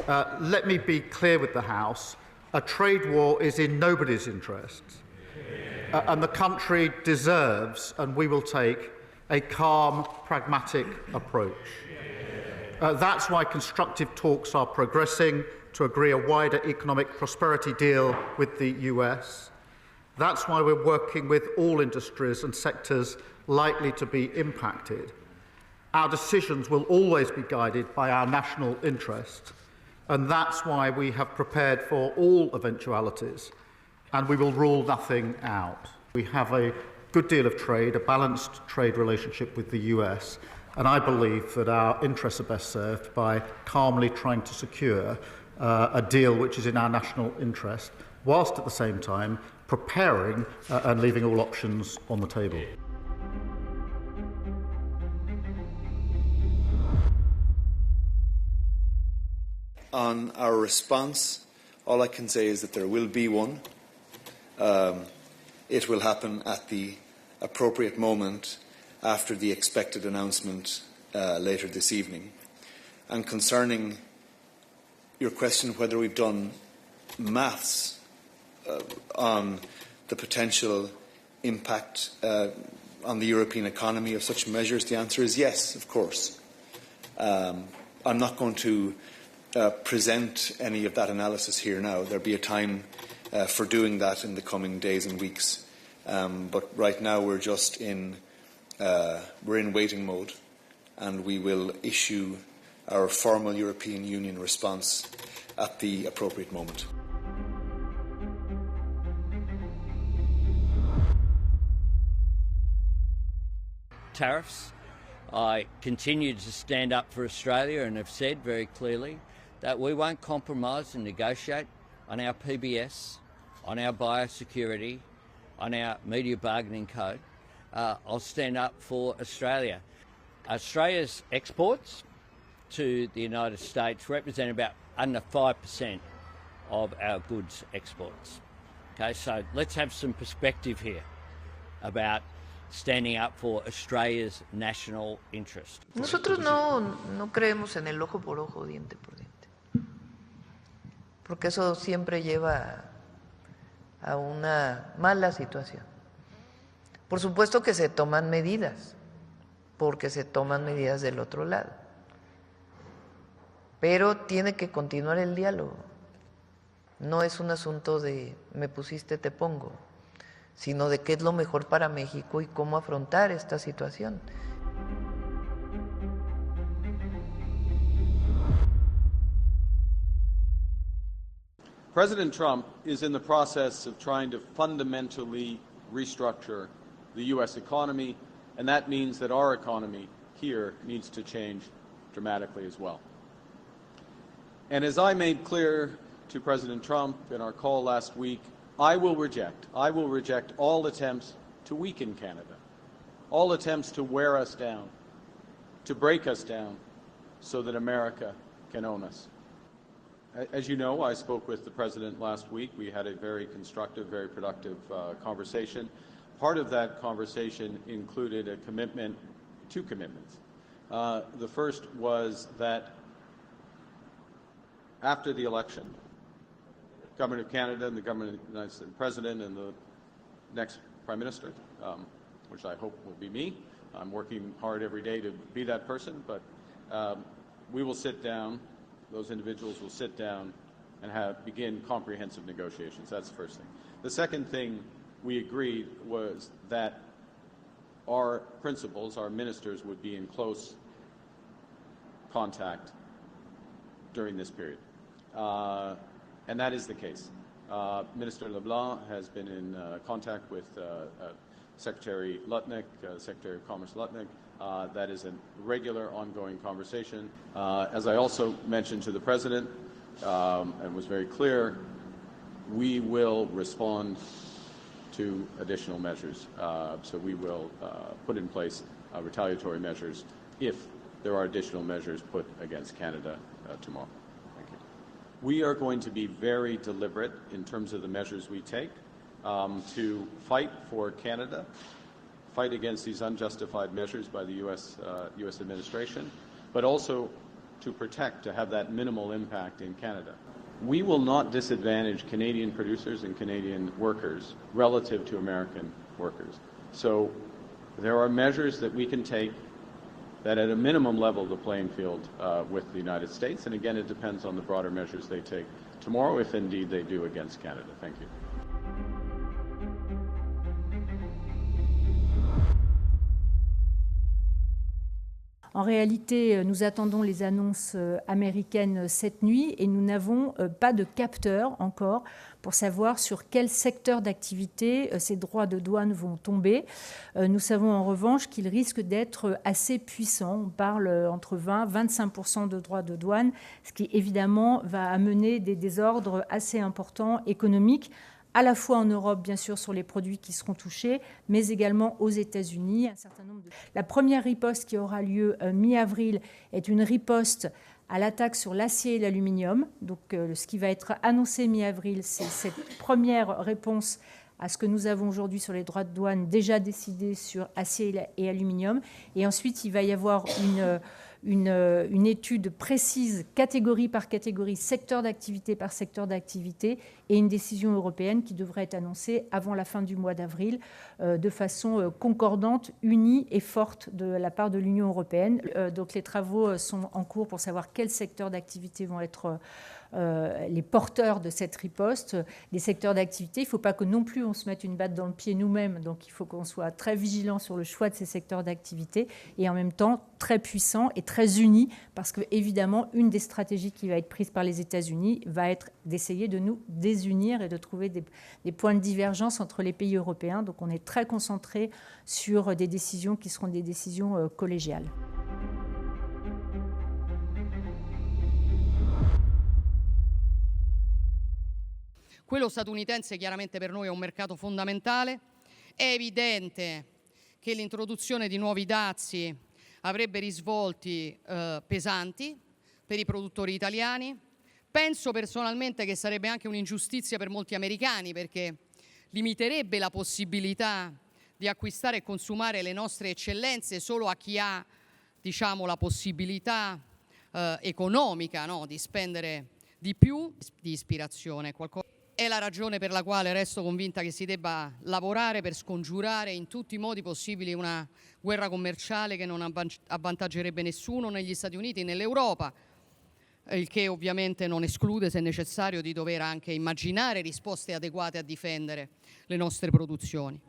Let me be clear with the House. A trade war is in nobody's interests. And the country deserves, and we will take, a calm, pragmatic approach. That's why constructive talks are progressing to agree a wider economic prosperity deal with the US. That's why we're working with all industries and sectors likely to be impacted. Our decisions will always be guided by our national interest, and that's why we have prepared for all eventualities, and we will rule nothing out. We have a good deal of trade, a balanced trade relationship with the US, and I believe that our interests are best served by calmly trying to secure a deal which is in our national interest, whilst at the same time preparing and leaving all options on the table. On our response, all I can say is that there will be one. It will happen at the appropriate moment after the expected announcement later this evening. And concerning your question whether we've done maths on the potential impact on the European economy of such measures, the answer is yes, of course. I'm not going to present any of that analysis here now. There'll be a time for doing that in the coming days and weeks. But right now we're just in waiting mode, and we will issue our formal European Union response at the appropriate moment. Tariffs. I continue to stand up for Australia and have said very clearly that we won't compromise and negotiate on our PBS, on our biosecurity, on our media bargaining code. I'll stand up for Australia. Australia's exports to the United States represent about under 5% of our goods exports. Okay, so let's have some perspective here about standing up for Australia's national interest. Nosotros no creemos en el ojo por ojo, diente por diente, porque eso siempre lleva a una mala situación. Por supuesto que se toman medidas, porque se toman medidas del otro lado, pero tiene que continuar el diálogo. No es un asunto de me pusiste, te pongo, sino de qué es lo mejor para México y cómo afrontar esta situación. President Trump is in the process of trying to fundamentally restructure the U.S. economy, and that means that our economy here needs to change dramatically as well. And as I made clear to President Trump in our call last week, I will reject all attempts to weaken Canada, all attempts to wear us down, to break us down so that America can own us. As you know, I spoke with the President last week. We had a very constructive, very productive conversation. Part of that conversation included two commitments. The first was that after the election, Government of Canada and the Government of the United States President and the next Prime Minister, which I hope will be me. I'm working hard every day to be that person, but we will sit down, those individuals will sit down and begin comprehensive negotiations. That's the first thing. The second thing we agreed was that our principals, our ministers, would be in close contact during this period. And that is the case. Minister LeBlanc has been in contact with Secretary Lutnick, Secretary of Commerce Lutnick. That is a regular, ongoing conversation. As I also mentioned to the President, and was very clear, we will respond to additional measures. So we will put in place retaliatory measures if there are additional measures put against Canada tomorrow. We are going to be very deliberate in terms of the measures we take to fight for Canada, fight against these unjustified measures by the U.S. administration, but also to protect to have that minimal impact in Canada. We will not disadvantage Canadian producers and Canadian workers relative to American workers. So there are measures that we can take that at a minimum level the playing field with the United States. And again, it depends on the broader measures they take tomorrow, if indeed they do against Canada. Thank you. En réalité, nous attendons les annonces américaines cette nuit et nous n'avons pas de capteur encore pour savoir sur quel secteur d'activité ces droits de douane vont tomber. Nous savons en revanche qu'ils risquent d'être assez puissants. On parle entre 20 et 25% de droits de douane, ce qui évidemment va amener des désordres assez importants économiques, à la fois en Europe, bien sûr, sur les produits qui seront touchés, mais également aux États-Unis. La première riposte qui aura lieu mi-avril est une riposte à l'attaque sur l'acier et l'aluminium. Donc, ce qui va être annoncé mi-avril, c'est cette première réponse à ce que nous avons aujourd'hui sur les droits de douane déjà décidés sur acier et aluminium. Et ensuite, il va y avoir une étude précise, catégorie par catégorie, secteur d'activité par secteur d'activité, et une décision européenne qui devrait être annoncée avant la fin du mois d'avril de façon concordante, unie et forte de la part de l'Union européenne. Donc les travaux sont en cours pour savoir quels secteurs d'activité vont être les porteurs de cette riposte. Les secteurs d'activité, il ne faut pas que non plus on se mette une batte dans le pied nous-mêmes, donc il faut qu'on soit très vigilant sur le choix de ces secteurs d'activité et en même temps très puissants et très unis, parce que évidemment une des stratégies qui va être prise par les États-Unis va être d'essayer de nous désunir et de trouver des points de divergence entre les pays européens. Donc on est très concentré sur des décisions qui seront des décisions collégiales. Quello statunitense chiaramente per noi è un mercato fondamentale. È evidente che l'introduzione di nuovi dazi avrebbe risvolti pesanti per i produttori italiani. Penso personalmente che sarebbe anche un'ingiustizia per molti americani, perché limiterebbe la possibilità di acquistare e consumare le nostre eccellenze solo a chi ha, diciamo, la possibilità economica, no? Di spendere di più, di ispirazione. È la ragione per la quale resto convinta che si debba lavorare per scongiurare in tutti i modi possibili una guerra commerciale che non avvantaggerebbe nessuno negli Stati Uniti e nell'Europa, il che ovviamente non esclude, se necessario, di dover anche immaginare risposte adeguate a difendere le nostre produzioni.